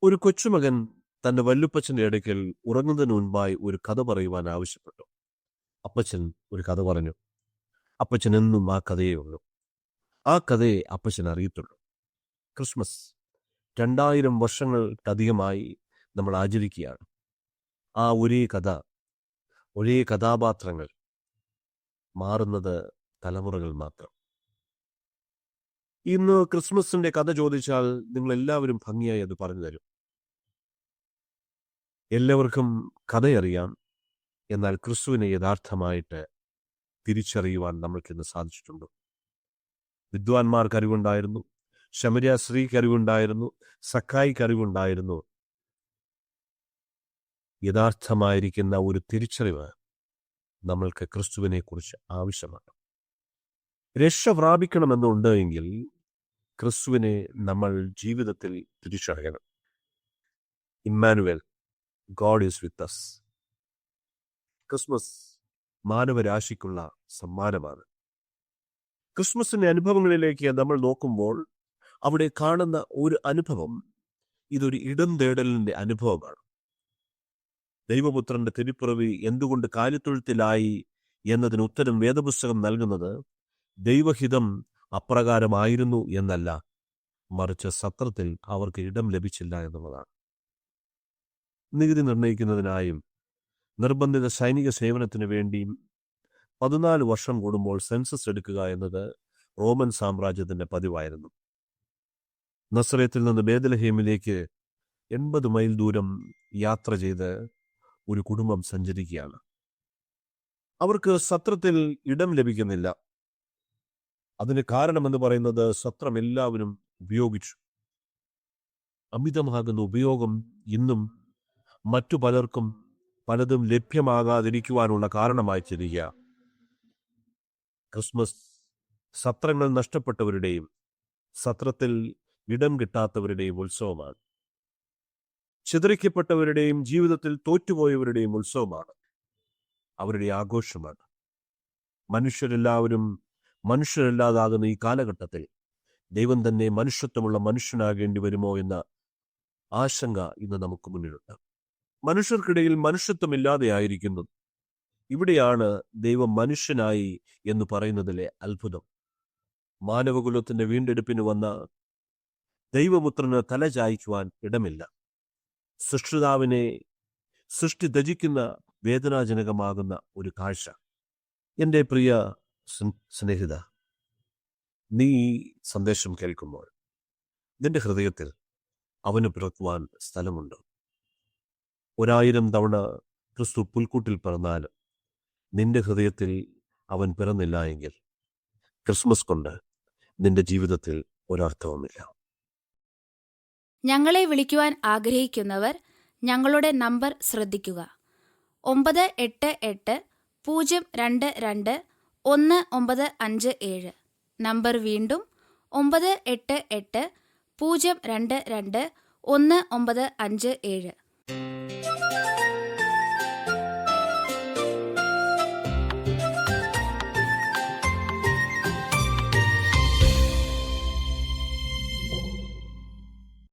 ഒരു കൊച്ചുമകൻ തന്റെ വല്ലുപ്പച്ചന്റെ അടുക്കൽ ഉറങ്ങുന്നതിന് മുൻപായി ഒരു കഥ പറയുവാൻ ആവശ്യപ്പെട്ടു. അപ്പച്ചൻ ഒരു കഥ പറഞ്ഞു. അപ്പച്ചൻ എന്നും ആ കഥയേ ഉള്ളൂ. ആ കഥയെ അപ്പച്ചൻ അറിയത്തുള്ളൂ. ക്രിസ്മസ് 2000 വർഷങ്ങൾക്കധികമായി നമ്മൾ ആചരിക്കുകയാണ്. ആ ഒരേ കഥ, ഒരേ കഥാപാത്രങ്ങൾ, മാറുന്നത് തലമുറകൾ മാത്രം. ഇന്ന് ക്രിസ്മസിന്റെ കഥ ചോദിച്ചാൽ നിങ്ങൾ എല്ലാവരും ഭംഗിയായി അത് പറഞ്ഞു തരും. എല്ലാവർക്കും കഥയറിയാം. എന്നാൽ ക്രിസ്തുവിനെ യഥാർത്ഥമായിട്ട് തിരിച്ചറിയുവാൻ നമ്മൾക്കിന്ന് സാധിച്ചിട്ടുണ്ട്. വിദ്വാൻമാർക്ക് അറിവുണ്ടായിരുന്നു, ശമര്യ സ്ത്രീക്ക് അറിവുണ്ടായിരുന്നു, സക്കായിക്ക് അറിവുണ്ടായിരുന്നു. യഥാർത്ഥമായിരിക്കുന്ന ഒരു തിരിച്ചറിവ് നമ്മൾക്ക് ക്രിസ്തുവിനെ കുറിച്ച് ആവശ്യമാണ്. രക്ഷ പ്രാപിക്കണമെന്നുണ്ട് എങ്കിൽ ക്രിസ്തുവിനെ നമ്മൾ ജീവിതത്തിൽ തിരിച്ചറിയണം. Emmanuel, God is with us. Christmas മാനവരാശിക്കുള്ള സമ്മാനമാണ്. ക്രിസ്മസിന്റെ അനുഭവങ്ങളിലേക്ക് നമ്മൾ നോക്കുമ്പോൾ അവിടെ കാണുന്ന ഒരു അനുഭവം, ഇതൊരു ഇടം തേടലിന്റെ അനുഭവമാണ്. ദൈവപുത്രന്റെ തിരുപ്പിറവി എന്തുകൊണ്ട് കാലിത്തൊഴുത്തിലായി എന്നതിന് ഉത്തരം വേദപുസ്തകം നൽകുന്നത് ദൈവഹിതം അപ്രകാരമായിരുന്നു എന്നല്ല, മറിച്ച് സത്രത്തിൽ അവർക്ക് ഇടം ലഭിച്ചില്ല എന്നുള്ളതാണ്. നികുതി നിർണയിക്കുന്നതിനായും നിർബന്ധിത സൈനിക സേവനത്തിന് വേണ്ടിയും 14 വർഷം കൂടുമ്പോൾ സെൻസസ് എടുക്കുക എന്നത് റോമൻ സാമ്രാജ്യത്തിന്റെ പതിവായിരുന്നു. നസറേത്തിൽ നിന്ന് ബേത്ലഹേമിലേക്ക് 80 മൈൽ ദൂരം യാത്ര ചെയ്ത് ഒരു കുടുംബം സഞ്ചരിക്കുകയാണ്. അവർക്ക് സത്രത്തിൽ ഇടം ലഭിക്കുന്നില്ല. അതിന് കാരണമെന്ന് പറയുന്നത് സത്രം എല്ലാവരും ഉപയോഗിച്ചു. അമിതമാകുന്ന ഉപയോഗം ഇന്നും മറ്റു പലർക്കും പലതും ലഭ്യമാകാതിരിക്കുവാനുള്ള കാരണമായി തീരുക. ക്രിസ്മസ് സത്രങ്ങൾ നഷ്ടപ്പെട്ടവരുടെയും സത്രത്തിൽ ഇടം കിട്ടാത്തവരുടെയും ഉത്സവമാണ്. ചിതറിക്കപ്പെട്ടവരുടെയും ജീവിതത്തിൽ തോറ്റുപോയവരുടെയും ഉത്സവമാണ്. അവരുടെ ആഘോഷമാണ്. മനുഷ്യരെല്ലാവരും മനുഷ്യരല്ലാതാകുന്ന ഈ കാലഘട്ടത്തിൽ ദൈവം തന്നെ മനുഷ്യത്വമുള്ള മനുഷ്യനാകേണ്ടി വരുമോ എന്ന ആശങ്ക ഇന്ന് നമുക്ക് മുന്നിലുണ്ട്. മനുഷ്യർക്കിടയിൽ മനുഷ്യത്വമില്ലാതെ ആയിരിക്കുന്നു. ഇവിടെയാണ് ദൈവം മനുഷ്യനായി എന്ന് പറയുന്നതിലെ അത്ഭുതം. മാനവകുലത്തിന്റെ വീണ്ടെടുപ്പിന് വന്ന ദൈവപുത്രന് തല ചായ്ക്കുവാൻ ഇടമില്ല. സൃഷ്ടിതാവിനെ സൃഷ്ടി ത്യജിക്കുന്ന വേദനാജനകമാകുന്ന ഒരു കാഴ്ച. എൻ്റെ പ്രിയ സ്നേഹിത, നീ ഈ സന്ദേശം കേൾക്കുമ്പോൾ നിന്റെ ഹൃദയത്തിൽ അവന് പിറക്കുവാൻ സ്ഥലമുണ്ട്. 1000 തവണ ക്രിസ്തു പുൽക്കൂട്ടിൽ പിറന്നാലും നിന്റെ ഹൃദയത്തിൽ അവൻ പിറന്നില്ല എങ്കിൽ ക്രിസ്മസ് കൊണ്ട് നിന്റെ ജീവിതത്തിൽ ഒരർത്ഥവുമില്ല. ഞങ്ങളെ വിളിക്കുവാൻ ആഗ്രഹിക്കുന്നവർ ഞങ്ങളുടെ നമ്പർ ശ്രദ്ധിക്കുക: 9880221957. നമ്പർ വീണ്ടും 9880221957.